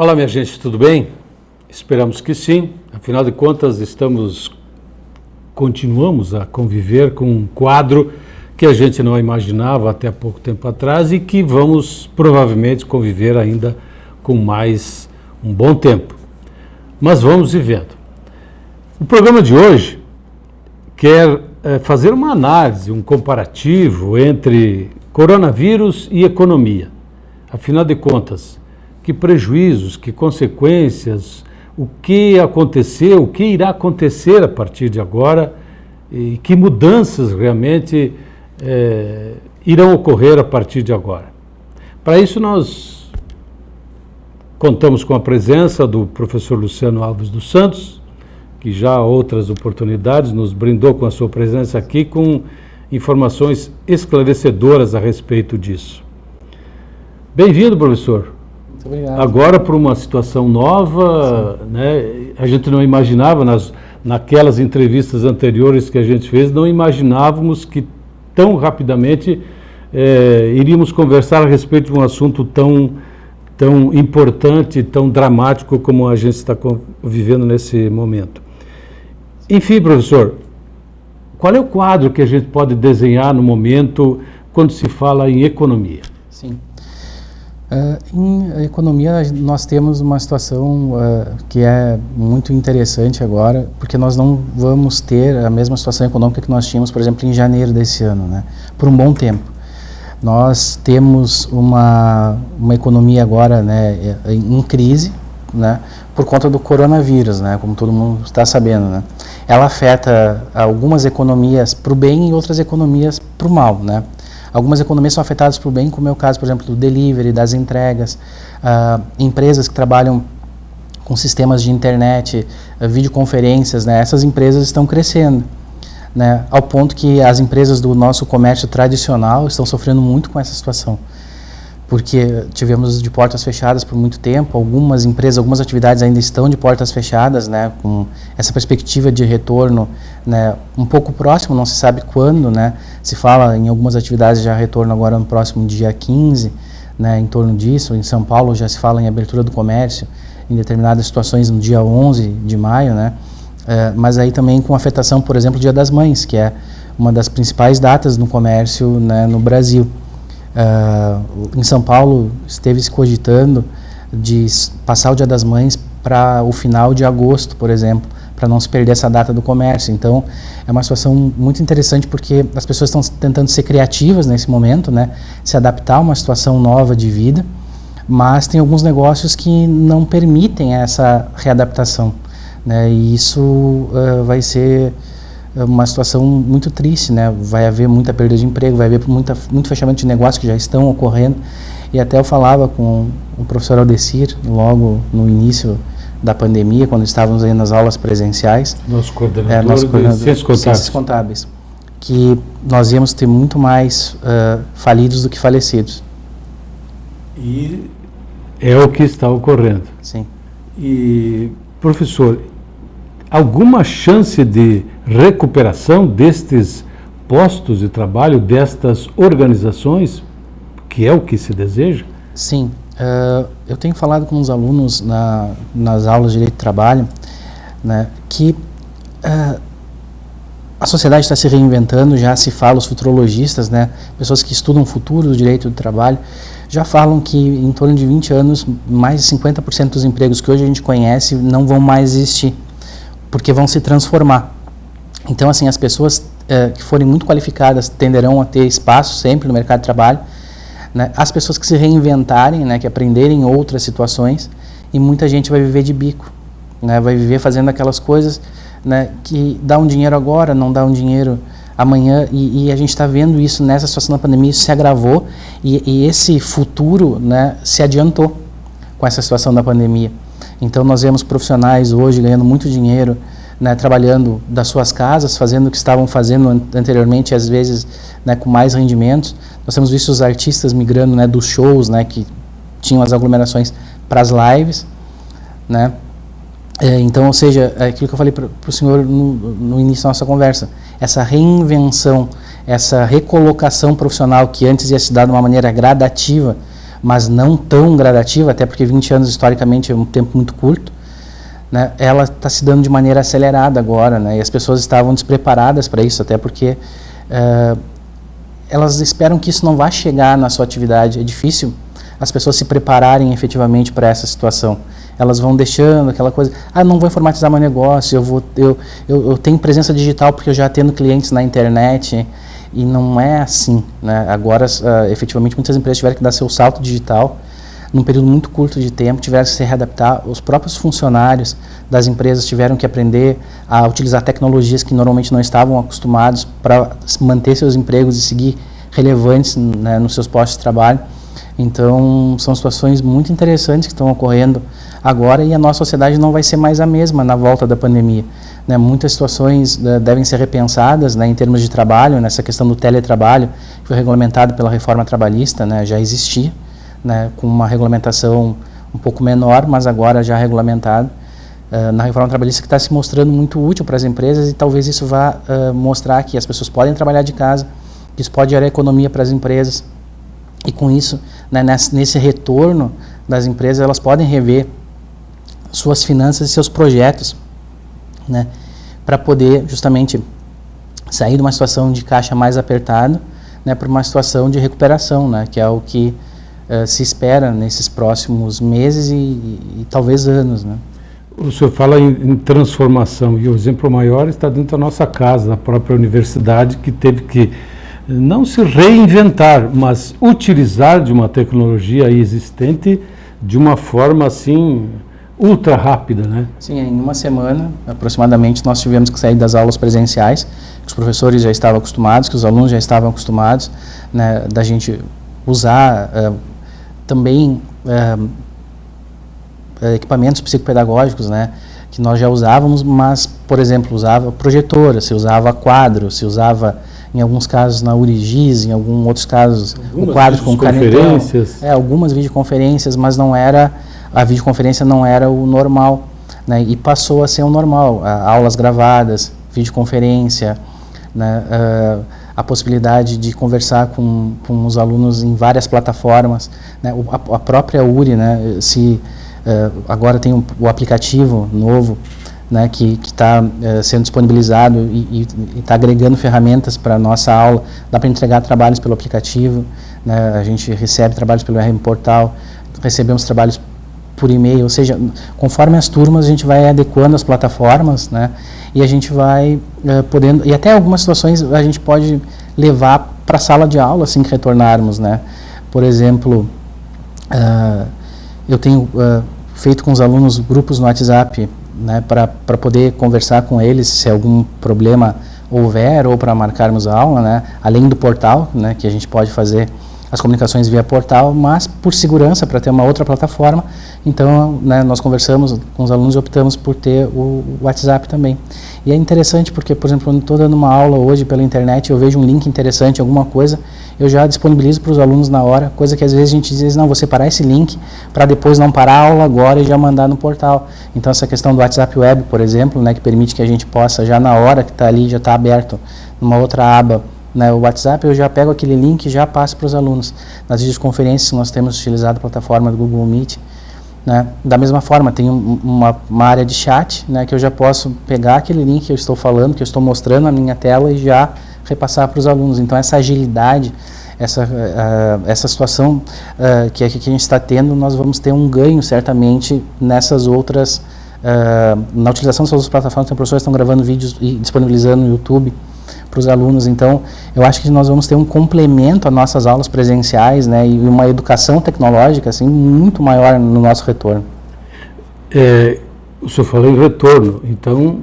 Olá, minha gente, tudo bem? Esperamos que sim. Afinal de contas, continuamos a conviver com um quadro que a gente não imaginava até pouco tempo atrás e que vamos provavelmente conviver ainda com mais um bom tempo. Mas vamos vivendo. O programa de hoje quer fazer uma análise, um comparativo entre coronavírus e economia. Afinal de contas, que prejuízos, que consequências, o que aconteceu, o que irá acontecer a partir de agora e que mudanças realmente irão ocorrer a partir de agora. Para isso nós contamos com a presença do professor Luciano Alves dos Santos, que já há outras oportunidades nos brindou com a sua presença aqui com informações esclarecedoras a respeito disso. Bem-vindo, professor. Muito obrigado. Agora, por uma situação nova, né, a gente não imaginava, naquelas entrevistas anteriores que a gente fez, não imaginávamos que tão rapidamente iríamos conversar a respeito de um assunto tão importante, tão dramático como a gente está vivendo nesse momento. Enfim, professor, qual é o quadro que a gente pode desenhar no momento quando se fala em economia? Sim. Em economia, nós temos uma situação que é muito interessante agora, porque nós não vamos ter a mesma situação econômica que nós tínhamos, por exemplo, em janeiro desse ano, né? Por um bom tempo. Nós temos uma economia agora, né, em crise, né, por conta do coronavírus, né, como todo mundo está sabendo, né? Ela afeta algumas economias para o bem e outras economias para o mal, né? Algumas economias são afetadas por bem, como é o caso, por exemplo, do delivery, das entregas, empresas que trabalham com sistemas de internet, videoconferências, né? Essas empresas estão crescendo, né? Ao ponto que as empresas do nosso comércio tradicional estão sofrendo muito com essa situação, porque tivemos de portas fechadas por muito tempo, algumas empresas, algumas atividades ainda estão de portas fechadas, né, com essa perspectiva de retorno, né, um pouco próximo, não se sabe quando, né, se fala em algumas atividades já retorno agora no próximo dia 15, né, em torno disso. Em São Paulo já se fala em abertura do comércio, em determinadas situações no dia 11 de maio, né, mas aí também com afetação, por exemplo, do Dia das Mães, que é uma das principais datas no comércio, né, no Brasil. Em São Paulo esteve se cogitando de passar o Dia das Mães para o final de agosto, por exemplo, para não se perder essa data do comércio. Então é uma situação muito interessante, porque as pessoas estão tentando ser criativas nesse momento, né, se adaptar a uma situação nova de vida, mas tem alguns negócios que não permitem essa readaptação, né, e isso vai ser uma situação muito triste, né? Vai haver muita perda de emprego, vai haver muito fechamento de negócios que já estão ocorrendo. E até eu falava com o professor Aldecir, logo no início da pandemia, quando estávamos aí nas aulas presenciais. Nosso coordenador de Ciências Contábeis, que nós íamos ter muito mais falidos do que falecidos. E é o que está ocorrendo. Sim. E, professor, alguma chance de recuperação destes postos de trabalho, destas organizações, que é o que se deseja? Sim. Eu tenho falado com os alunos nas aulas de Direito do Trabalho, né, que a sociedade está se reinventando. Já se fala, os futurologistas, né, pessoas que estudam o futuro do direito do trabalho, já falam que em torno de 20 anos, mais de 50% dos empregos que hoje a gente conhece não vão mais existir, porque vão se transformar. Então, assim, as pessoas que forem muito qualificadas tenderão a ter espaço sempre no mercado de trabalho, né? As pessoas que se reinventarem, né, que aprenderem outras situações, e muita gente vai viver de bico, né, vai viver fazendo aquelas coisas, né, que dá um dinheiro agora, não dá um dinheiro amanhã, e a gente está vendo isso nessa situação da pandemia. Isso se agravou, e esse futuro, né, se adiantou com essa situação da pandemia. Então nós vemos profissionais hoje ganhando muito dinheiro, né, trabalhando das suas casas, fazendo o que estavam fazendo anteriormente, às vezes, né, com mais rendimentos. Nós temos visto os artistas migrando, né, dos shows, né, que tinham as aglomerações, para as lives, né. Então, ou seja, é aquilo que eu falei para o senhor no início da nossa conversa, essa reinvenção, essa recolocação profissional que antes ia se dar de uma maneira gradativa, mas não tão gradativa, até porque 20 anos historicamente é um tempo muito curto, né, ela está se dando de maneira acelerada agora, né, e as pessoas estavam despreparadas para isso, até porque elas esperam que isso não vá chegar na sua atividade. É difícil as pessoas se prepararem efetivamente para essa situação. Elas vão deixando aquela coisa, não vou informatizar meu negócio, eu tenho presença digital porque eu já atendo clientes na internet, e não é assim, né? Agora, efetivamente, muitas empresas tiveram que dar seu salto digital num período muito curto de tempo, tiveram que se readaptar, os próprios funcionários das empresas tiveram que aprender a utilizar tecnologias que normalmente não estavam acostumados para manter seus empregos e seguir relevantes, né, nos seus postos de trabalho. Então, são situações muito interessantes que estão ocorrendo agora, e a nossa sociedade não vai ser mais a mesma na volta da pandemia, né? Muitas situações devem ser repensadas, né, em termos de trabalho, nessa questão do teletrabalho, que foi regulamentado pela reforma trabalhista, né, já existia, né, com uma regulamentação um pouco menor, mas agora já regulamentado na reforma trabalhista, que está se mostrando muito útil para as empresas, e talvez isso vá mostrar que as pessoas podem trabalhar de casa, que isso pode gerar economia para as empresas, e com isso, né, nesse retorno das empresas, elas podem rever suas finanças e seus projetos, né, para poder justamente sair de uma situação de caixa mais apertada, né, para uma situação de recuperação, né, que é o que se espera nesses próximos meses e talvez anos, né. O senhor fala em transformação, e o exemplo maior está dentro da nossa casa, da própria universidade, que teve que não se reinventar, mas utilizar de uma tecnologia aí existente de uma forma assim ultra rápida, né? Sim, em uma semana aproximadamente nós tivemos que sair das aulas presenciais, que os professores já estavam acostumados, que os alunos já estavam acostumados, né, da gente usar também equipamentos psicopedagógicos, né, que nós já usávamos, mas, por exemplo, usava projetora, se usava quadro, se usava, em alguns casos, na URIGIS, em alguns outros casos, o quadro com canetão. Algumas videoconferências, mas não era, a videoconferência não era o normal, né, e passou a ser o normal, aulas gravadas, videoconferência, né, a possibilidade de conversar com os alunos em várias plataformas, né, a própria URI, né, agora tem o aplicativo novo, né, que está sendo disponibilizado e está agregando ferramentas para a nossa aula. Dá para entregar trabalhos pelo aplicativo, né, a gente recebe trabalhos pelo RM Portal, recebemos trabalhos por e-mail, ou seja, conforme as turmas a gente vai adequando as plataformas, né, e a gente vai podendo, e até algumas situações a gente pode levar para a sala de aula assim que retornarmos, né. Por exemplo, eu tenho feito com os alunos grupos no WhatsApp, né, para poder conversar com eles se algum problema houver, ou para marcarmos a aula, né, além do portal, né, que a gente pode fazer as comunicações via portal, mas por segurança, para ter uma outra plataforma. Então, né, nós conversamos com os alunos e optamos por ter o WhatsApp também. E é interessante porque, por exemplo, quando estou dando uma aula hoje pela internet, eu vejo um link interessante, alguma coisa, eu já disponibilizo para os alunos na hora, coisa que às vezes a gente diz, não, vou separar esse link para depois não parar a aula agora e já mandar no portal. Então, essa questão do WhatsApp Web, por exemplo, né, que permite que a gente possa, já na hora que está ali, já está aberto numa outra aba, né, o WhatsApp, eu já pego aquele link e já passo para os alunos. Nas videoconferências nós temos utilizado a plataforma do Google Meet, né, da mesma forma, tem uma área de chat, né, que eu já posso pegar aquele link que eu estou falando, que eu estou mostrando na minha tela, e já repassar para os alunos. Então essa agilidade, essa situação que a gente está tendo, nós vamos ter um ganho certamente nessas outras, na utilização dessas outras plataformas. Tem professores que estão gravando vídeos e disponibilizando no YouTube para os alunos. Então eu acho que nós vamos ter um complemento às nossas aulas presenciais, né, e uma educação tecnológica assim muito maior no nosso retorno. O senhor falou em retorno, então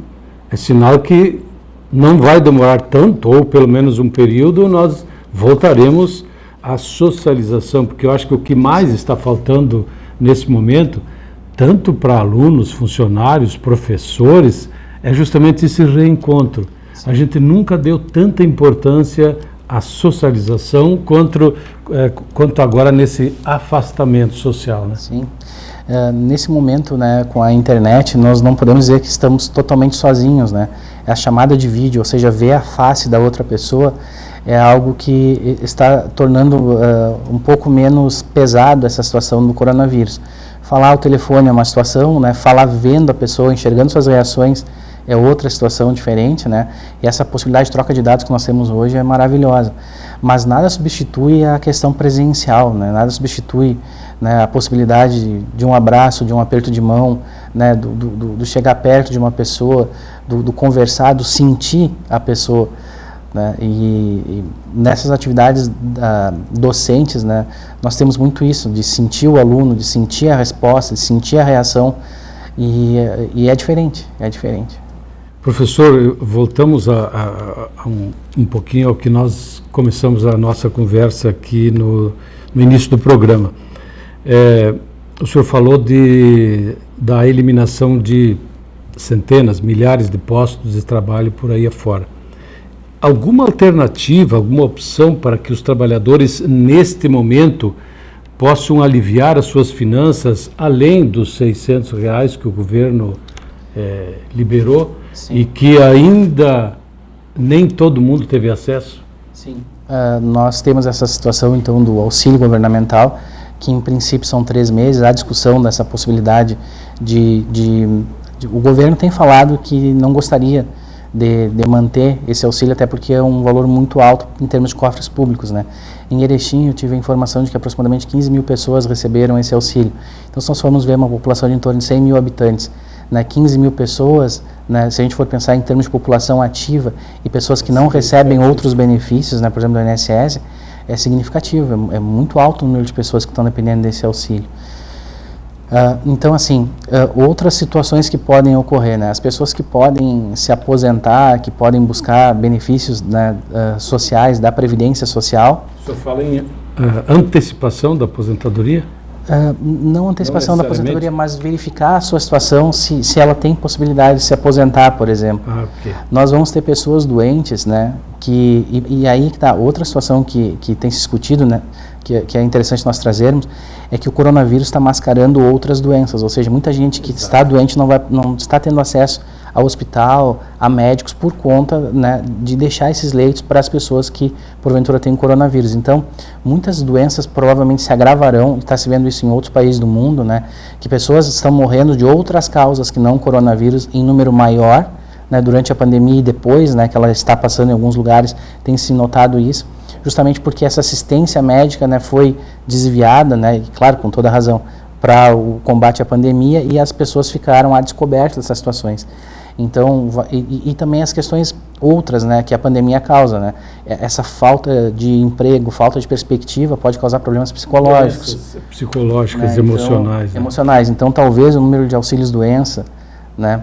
é sinal que não vai demorar tanto, ou pelo menos um período, nós voltaremos à socialização, porque eu acho que o que mais está faltando nesse momento, tanto para alunos, funcionários, professores, é justamente esse reencontro. A gente nunca deu tanta importância à socialização quanto agora nesse afastamento social, né? Sim. Nesse momento, né, com a internet, nós não podemos dizer que estamos totalmente sozinhos, né? A chamada de vídeo, ou seja, ver a face da outra pessoa, é algo que está tornando um pouco menos pesado essa situação do coronavírus. Falar ao telefone é uma situação, né? Falar vendo a pessoa, enxergando suas reações é outra situação diferente, né? E essa possibilidade de troca de dados que nós temos hoje é maravilhosa. Mas nada substitui a questão presencial, né? Nada substitui, né, a possibilidade de um abraço, de um aperto de mão, né, do chegar perto de uma pessoa, do conversar, do sentir a pessoa, né? E nessas atividades docentes, né, nós temos muito isso, de sentir o aluno, de sentir a resposta, de sentir a reação, e é diferente, é diferente. Professor, voltamos um pouquinho ao que nós começamos a nossa conversa aqui no início do programa. O senhor falou da eliminação de centenas, milhares de postos de trabalho por aí afora. Alguma alternativa, alguma opção para que os trabalhadores, neste momento, possam aliviar as suas finanças, além dos R$600 que o governo liberou? Sim. E que ainda nem todo mundo teve acesso? Sim. Nós temos essa situação, então, do auxílio governamental, que em princípio são 3 meses. Há discussão dessa possibilidade o governo tem falado que não gostaria de manter esse auxílio, até porque é um valor muito alto em termos de cofres públicos, né? Em Erechim eu tive a informação de que aproximadamente 15 mil pessoas receberam esse auxílio. Então, se nós formos ver uma população de em torno de 100 mil habitantes, né, 15 mil pessoas, né, se a gente for pensar em termos de população ativa e pessoas que não recebem outros benefícios, né, por exemplo, do INSS, é significativo, é muito alto o número de pessoas que estão dependendo desse auxílio. Então, assim, outras situações que podem ocorrer, né, as pessoas que podem se aposentar, que podem buscar benefícios, né, sociais, da Previdência Social. O senhor fala em antecipação da aposentadoria? Não antecipação da aposentadoria, mas verificar a sua situação, se ela tem possibilidade de se aposentar, por exemplo. Okay. Nós vamos ter pessoas doentes, né, e aí que está outra situação que tem se discutido, né, que é interessante nós trazermos, é que o coronavírus está mascarando outras doenças, ou seja, muita gente que está doente não está tendo acesso ao hospital, a médicos, por conta, né, de deixar esses leitos para as pessoas que porventura têm coronavírus. Então, muitas doenças provavelmente se agravarão, e está se vendo isso em outros países do mundo, né, que pessoas estão morrendo de outras causas que não coronavírus em número maior, né, durante a pandemia e depois, né, que ela está passando em alguns lugares, tem se notado isso, justamente porque essa assistência médica, né, foi desviada, né, e claro, com toda razão, para o combate à pandemia, e as pessoas ficaram a descoberto dessas situações. Então, e também as questões outras, né, que a pandemia causa, né? Essa falta de emprego, falta de perspectiva pode causar problemas psicológicos. Psicológicas, né? emocionais. Então, emocionais. Então, talvez o número de auxílios-doença, né,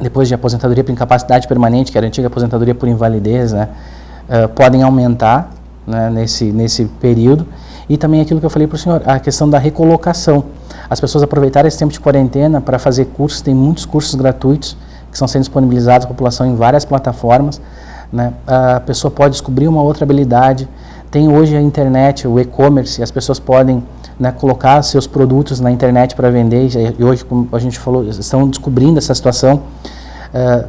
depois de aposentadoria por incapacidade permanente, que era a antiga aposentadoria por invalidez, né, podem aumentar, né, nesse período. E também aquilo que eu falei para o senhor, a questão da recolocação. As pessoas aproveitarem esse tempo de quarentena para fazer cursos, tem muitos cursos gratuitos que estão sendo disponibilizados à população em várias plataformas, né? A pessoa pode descobrir uma outra habilidade. Tem hoje a internet, o e-commerce, as pessoas podem, né, colocar seus produtos na internet para vender, e hoje, como a gente falou, estão descobrindo essa situação,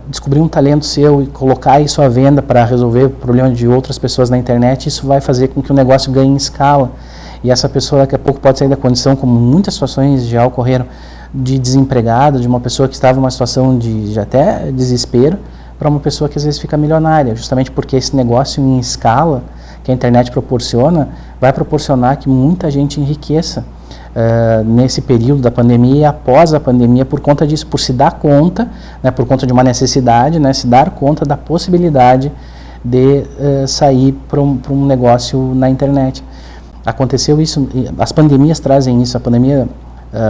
descobrir um talento seu e colocar isso à venda para resolver o problema de outras pessoas na internet. Isso vai fazer com que o negócio ganhe escala, e essa pessoa daqui a pouco pode sair da condição, como muitas situações já ocorreram, de desempregado, de uma pessoa que estava em uma situação de até desespero, para uma pessoa que às vezes fica milionária, justamente porque esse negócio em escala que a internet proporciona, vai proporcionar que muita gente enriqueça nesse período da pandemia e após a pandemia, por conta disso, por se dar conta, né, por conta de uma necessidade, né, se dar conta da possibilidade de sair para um negócio na internet. Aconteceu isso, as pandemias trazem isso. A pandemia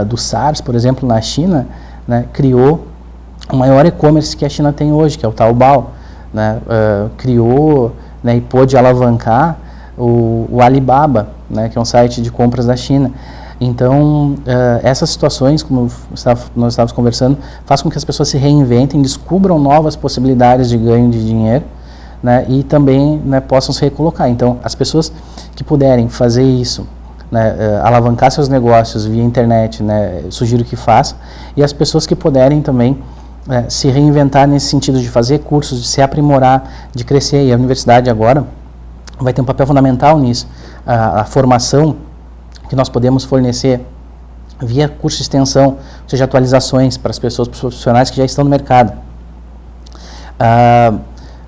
do SARS, por exemplo, na China, né, criou o maior e-commerce que a China tem hoje, que é o Taobao, né, criou, né, e pôde alavancar o Alibaba, né, que é um site de compras da China. Então, essas situações, como nós estávamos conversando, faz com que as pessoas se reinventem, descubram novas possibilidades de ganho de dinheiro, né, e também, né, possam se recolocar. Então, as pessoas que puderem fazer isso, né, alavancar seus negócios via internet, né, sugiro que façam, e as pessoas que puderem também se reinventar nesse sentido de fazer cursos, de se aprimorar, de crescer. E a universidade agora, vai ter um papel fundamental nisso. A formação que nós podemos fornecer via curso de extensão, ou seja, atualizações para as pessoas, para os profissionais que já estão no mercado.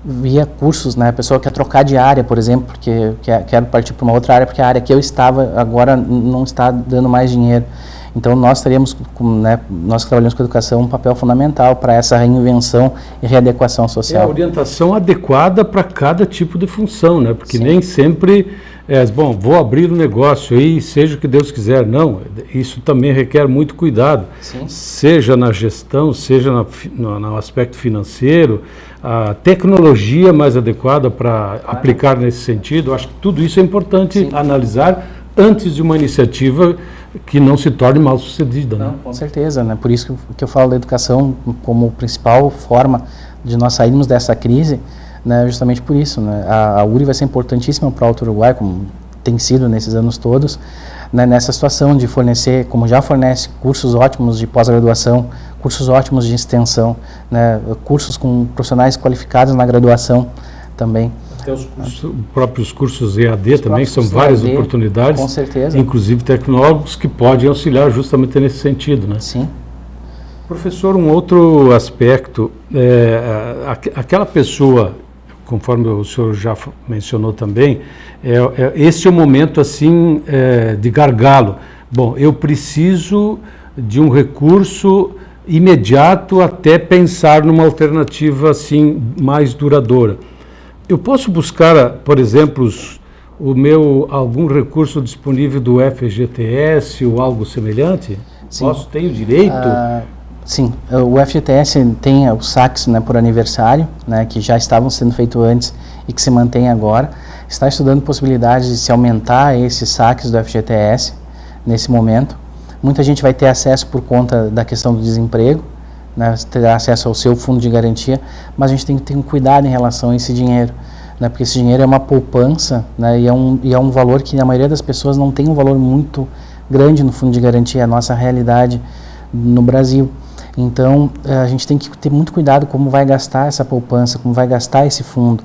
Via cursos, né, a pessoa quer trocar de área, por exemplo, porque quer partir para uma outra área, porque a área que eu estava agora não está dando mais dinheiro. Então, nós teríamos, né, nós que trabalhamos com educação, um papel fundamental para essa reinvenção e readequação social. É a orientação adequada para cada tipo de função, né? Porque Sim. nem sempre bom, vou abrir um negócio aí, seja o que Deus quiser. Não, isso também requer muito cuidado. Sim. Seja na gestão, seja no aspecto financeiro, a tecnologia mais adequada para aplicar nesse sentido. Acho que tudo isso é importante analisar antes de uma iniciativa que não se torne mal sucedida. Não, né? com certeza, né? Por isso que eu falo da educação como principal forma de nós sairmos dessa crise, né? Justamente por isso, né? A URI vai ser importantíssima para o Alto Uruguai, como tem sido nesses anos todos, né? Nessa situação de fornecer, como já fornece, cursos ótimos de pós-graduação, cursos ótimos de extensão, né? Cursos com profissionais qualificados na graduação também. Até os próprios cursos EAD também, são várias EAD, oportunidades, com certeza, inclusive tecnólogos, que podem auxiliar justamente nesse sentido, né? Sim. Professor, um outro aspecto, aquela pessoa, conforme o senhor já mencionou também, este é o momento assim de gargalo. Bom, eu preciso de um recurso imediato até pensar numa alternativa assim mais duradoura. Eu posso buscar, por exemplo, algum recurso disponível do FGTS ou algo semelhante? Sim. Tenho direito? Sim, o FGTS tem os saques, né, por aniversário, né, que já estavam sendo feitos antes e que se mantém agora. Está estudando possibilidades de se aumentar esses saques do FGTS nesse momento. Muita gente vai ter acesso por conta da questão do desemprego, né, terá acesso ao seu fundo de garantia, mas a gente tem que ter um cuidado em relação a esse dinheiro, né, porque esse dinheiro é uma poupança, né, e é um valor que a maioria das pessoas não tem um valor muito grande no fundo de garantia, é a nossa realidade no Brasil. Então, a gente tem que ter muito cuidado como vai gastar essa poupança, como vai gastar esse fundo.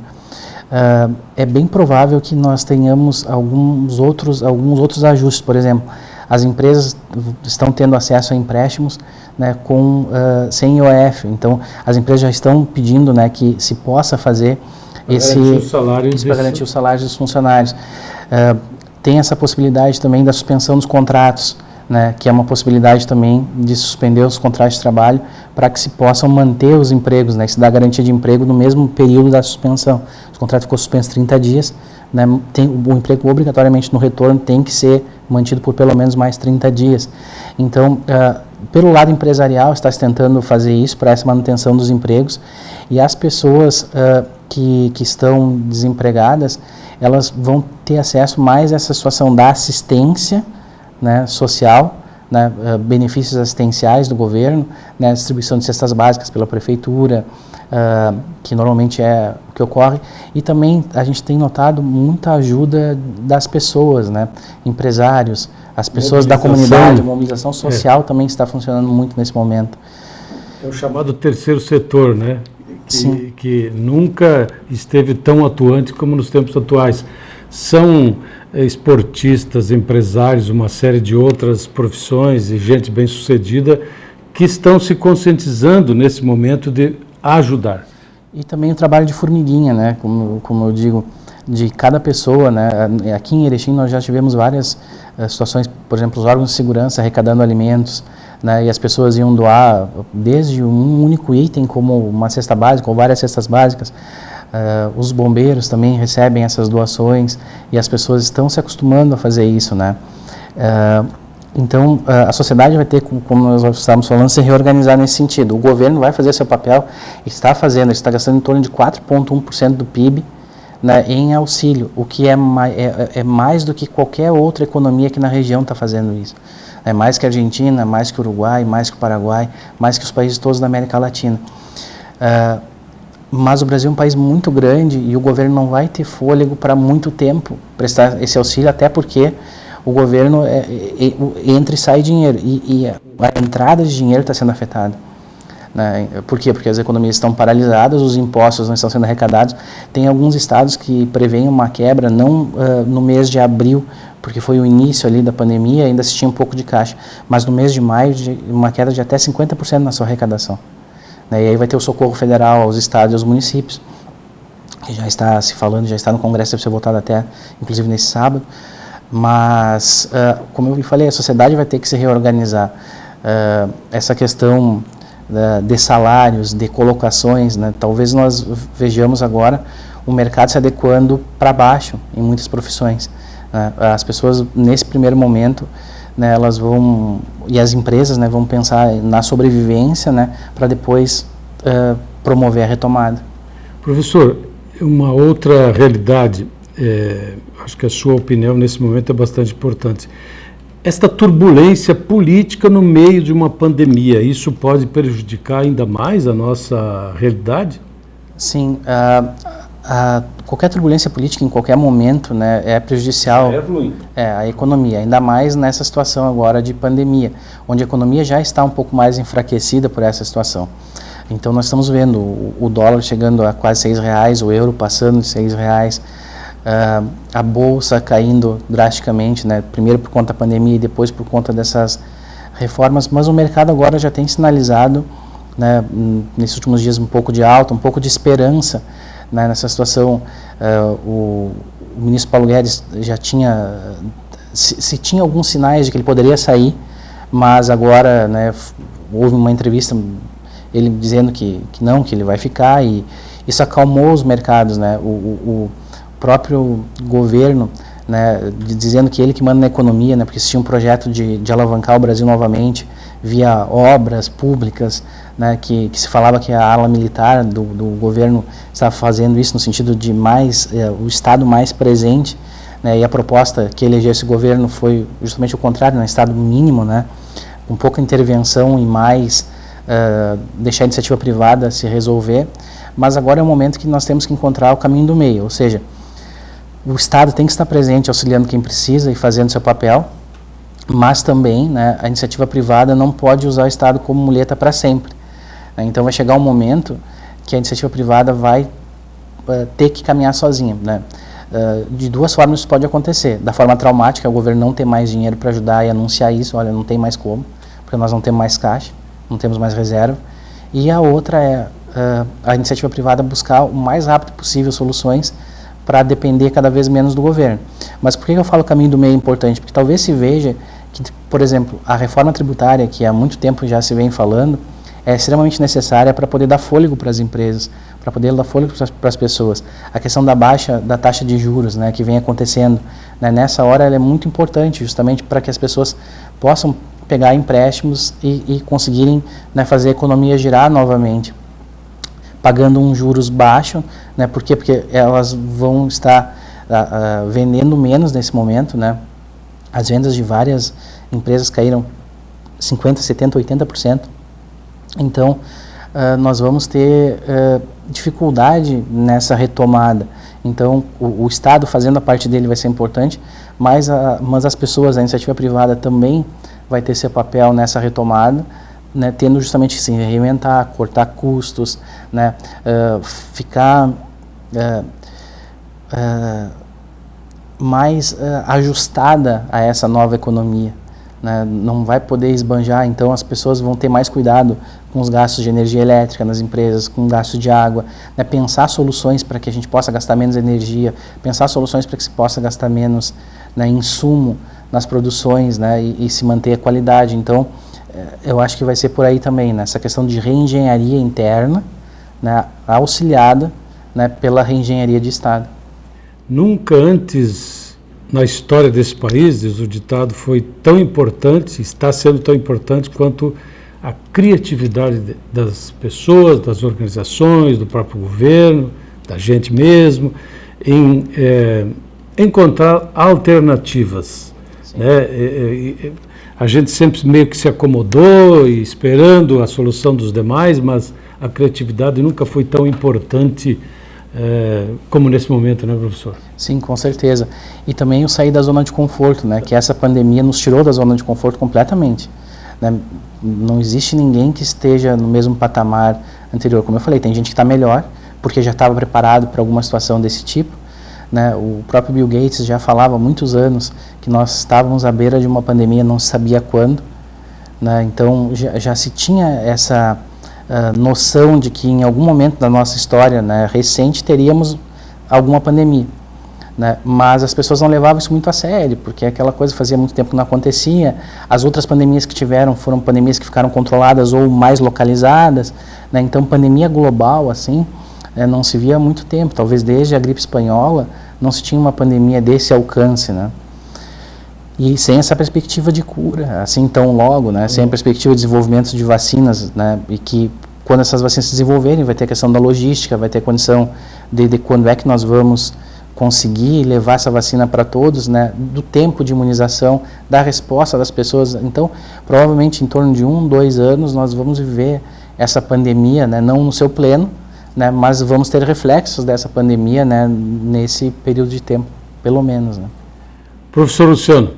É bem provável que nós tenhamos alguns outros ajustes. Por exemplo, as empresas estão tendo acesso a empréstimos, né, sem IOF. Então, as empresas já estão pedindo, né, que se possa fazer para garantir os salários dos funcionários. Tem essa possibilidade também da suspensão dos contratos, né, que é uma possibilidade também de suspender os contratos de trabalho para que se possam manter os empregos, né, se dá garantia de emprego no mesmo período da suspensão. Se o contrato ficou suspenso 30 dias, né, o emprego obrigatoriamente no retorno tem que ser mantido por pelo menos mais 30 dias. Então, pelo lado empresarial, está se tentando fazer isso para essa manutenção dos empregos, e as pessoas que estão desempregadas, elas vão ter acesso mais a essa situação da assistência, né, social, né, benefícios assistenciais do governo, né, distribuição de cestas básicas pela prefeitura, que normalmente é o que ocorre, e também a gente tem notado muita ajuda das pessoas, né, empresários, as pessoas da comunidade, a mobilização social também está funcionando muito nesse momento. É o chamado terceiro setor, né? Sim. Que nunca esteve tão atuante como nos tempos atuais. São esportistas, empresários, uma série de outras profissões e gente bem-sucedida que estão se conscientizando nesse momento de ajudar. E também o trabalho de formiguinha, né? Como eu digo, de cada pessoa, né? Aqui em Erechim nós já tivemos várias situações, por exemplo, os órgãos de segurança arrecadando alimentos, né? E as pessoas iam doar desde um único item, como uma cesta básica ou várias cestas básicas. Os bombeiros também recebem essas doações e as pessoas estão se acostumando a fazer isso, né? Então, a sociedade vai ter, como nós estávamos falando, se reorganizar nesse sentido. O governo vai fazer seu papel, está gastando em torno de 4,1% do PIB, né, em auxílio, o que é mais do que qualquer outra economia que na região está fazendo isso. É mais que a Argentina, mais que o Uruguai, mais que o Paraguai, mais que os países todos da América Latina. Mas o Brasil é um país muito grande e o governo não vai ter fôlego para muito tempo prestar esse auxílio, até porque o governo entra e sai dinheiro, e a entrada de dinheiro está sendo afetada. né? Por quê? Porque as economias estão paralisadas, os impostos não estão sendo arrecadados. Tem alguns estados que preveem uma quebra, não no mês de abril, porque foi o início ali da pandemia, ainda se tinha um pouco de caixa, mas no mês de maio, uma queda de até 50% na sua arrecadação. Né? E aí vai ter o socorro federal aos estados e aos municípios, que já está se falando, já está no Congresso, deve ser votado até, inclusive, nesse sábado. Mas, como eu falei, a sociedade vai ter que se reorganizar. Essa questão de salários, de colocações, né? Talvez nós vejamos agora o mercado se adequando para baixo em muitas profissões. Né? As pessoas, nesse primeiro momento, né, elas vão, e as empresas, né, vão pensar na sobrevivência, né, para depois promover a retomada. Professor, uma outra realidade, acho que a sua opinião nesse momento é bastante importante. Esta turbulência política no meio de uma pandemia, isso pode prejudicar ainda mais a nossa realidade? Sim, qualquer turbulência política em qualquer momento, né, é prejudicial à economia, ainda mais nessa situação agora de pandemia, onde a economia já está um pouco mais enfraquecida por essa situação. Então nós estamos vendo o dólar chegando a quase R$6, o euro passando de R$6, a bolsa caindo drasticamente, né? Primeiro por conta da pandemia e depois por conta dessas reformas, mas o mercado agora já tem sinalizado, né, nesses últimos dias um pouco de alta, um pouco de esperança, né, nessa situação. O ministro Paulo Guedes já tinha, se tinha alguns sinais de que ele poderia sair, mas agora, né, houve uma entrevista ele dizendo que não, que ele vai ficar, e isso acalmou os mercados, né? O próprio governo, né, dizendo que ele que manda na economia, né, porque existia um projeto de alavancar o Brasil novamente via obras públicas, né, que se falava que a ala militar do governo estava fazendo isso no sentido de mais o Estado mais presente, né, e a proposta que elegeu esse governo foi justamente o contrário, né, Estado mínimo, né, com pouca intervenção e mais deixar a iniciativa privada se resolver. Mas agora é o momento que nós temos que encontrar o caminho do meio, ou seja, o Estado tem que estar presente auxiliando quem precisa e fazendo seu papel, mas também, né, a iniciativa privada não pode usar o Estado como muleta para sempre. Né? Então vai chegar um momento que a iniciativa privada vai ter que caminhar sozinha. Né? De duas formas isso pode acontecer. Da forma traumática, o governo não ter mais dinheiro para ajudar e anunciar isso, olha, não tem mais como, porque nós não temos mais caixa, não temos mais reserva. E a outra é a iniciativa privada buscar o mais rápido possível soluções para depender cada vez menos do governo. Mas por que eu falo caminho do meio é importante? Porque talvez se veja que, por exemplo, a reforma tributária, que há muito tempo já se vem falando, é extremamente necessária para poder dar fôlego para as empresas, para poder dar fôlego para as pessoas. A questão da baixa da taxa de juros, né, que vem acontecendo, né, nessa hora ela é muito importante, justamente para que as pessoas possam pegar empréstimos e conseguirem, né, fazer a economia girar novamente, pagando um juros baixo, né? Por quê? Porque elas vão estar vendendo menos nesse momento, né? As vendas de várias empresas caíram 50%, 70%, 80%. Então, nós vamos ter dificuldade nessa retomada. Então, o Estado fazendo a parte dele vai ser importante, mas as pessoas, a iniciativa privada também vai ter seu papel nessa retomada, né, tendo justamente que se reinventar, cortar custos, né, ficar mais ajustada a essa nova economia. Né, não vai poder esbanjar, então as pessoas vão ter mais cuidado com os gastos de energia elétrica nas empresas, com o gasto de água, né, pensar soluções para que a gente possa gastar menos energia, pensar soluções para que se possa gastar menos, né, insumo nas produções, né, e se manter a qualidade. Então, eu acho que vai ser por aí também, né, essa questão de reengenharia interna, né, auxiliada, né, pela reengenharia de Estado. Nunca antes na história desse país, diz o ditado, foi tão importante, está sendo tão importante quanto a criatividade das pessoas, das organizações, do próprio governo, da gente mesmo, em encontrar alternativas. Né? A gente sempre meio que se acomodou e esperando a solução dos demais, mas a criatividade nunca foi tão importante como nesse momento, né, professor? Sim, com certeza. E também o sair da zona de conforto, né, que essa pandemia nos tirou da zona de conforto completamente. né? Não existe ninguém que esteja no mesmo patamar anterior. Como eu falei, tem gente que está melhor, porque já estava preparado para alguma situação desse tipo, né? O próprio Bill Gates já falava há muitos anos que nós estávamos à beira de uma pandemia, não se sabia quando, né? Então já se tinha essa noção de que em algum momento da nossa história, né, recente, teríamos alguma pandemia, né? Mas as pessoas não levavam isso muito a sério, porque aquela coisa fazia muito tempo que não acontecia. As outras pandemias que tiveram foram pandemias que ficaram controladas ou mais localizadas, né? Então pandemia global assim não se via há muito tempo, talvez desde a gripe espanhola não se tinha uma pandemia desse alcance, né? E sem essa perspectiva de cura, assim tão logo, né? Sem a perspectiva de desenvolvimento de vacinas, né? E que quando essas vacinas se desenvolverem, vai ter a questão da logística, vai ter a condição de quando é que nós vamos conseguir levar essa vacina para todos, né? Do tempo de imunização, da resposta das pessoas. Então, provavelmente em torno de 1, 2 anos, nós vamos viver essa pandemia, né? Não no seu pleno, né? Mas vamos ter reflexos dessa pandemia, né? Nesse período de tempo, pelo menos, né? Professor Luciano,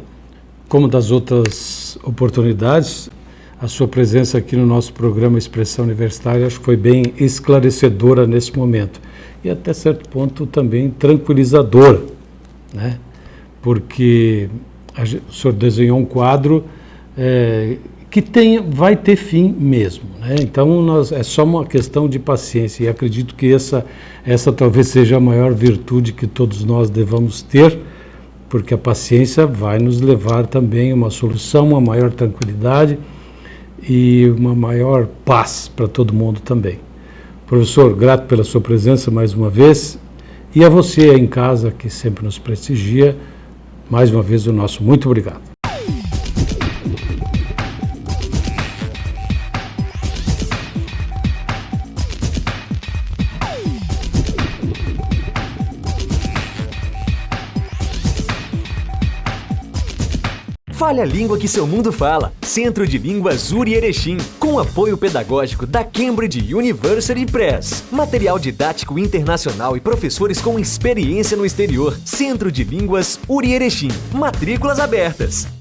como das outras oportunidades, a sua presença aqui no nosso programa Expressão Universitária acho que foi bem esclarecedora nesse momento e até certo ponto também tranquilizadora, né? Porque o senhor desenhou um quadro que vai ter fim mesmo, né? Então é só uma questão de paciência e acredito que essa talvez seja a maior virtude que todos nós devamos ter, porque a paciência vai nos levar também a uma solução, uma maior tranquilidade e uma maior paz para todo mundo também. Professor, grato pela sua presença mais uma vez e a você aí em casa que sempre nos prestigia, mais uma vez o nosso muito obrigado. Fale a língua que seu mundo fala. Centro de Línguas URI Erechim, com apoio pedagógico da Cambridge University Press. Material didático internacional e professores com experiência no exterior. Centro de Línguas URI Erechim. Matrículas abertas.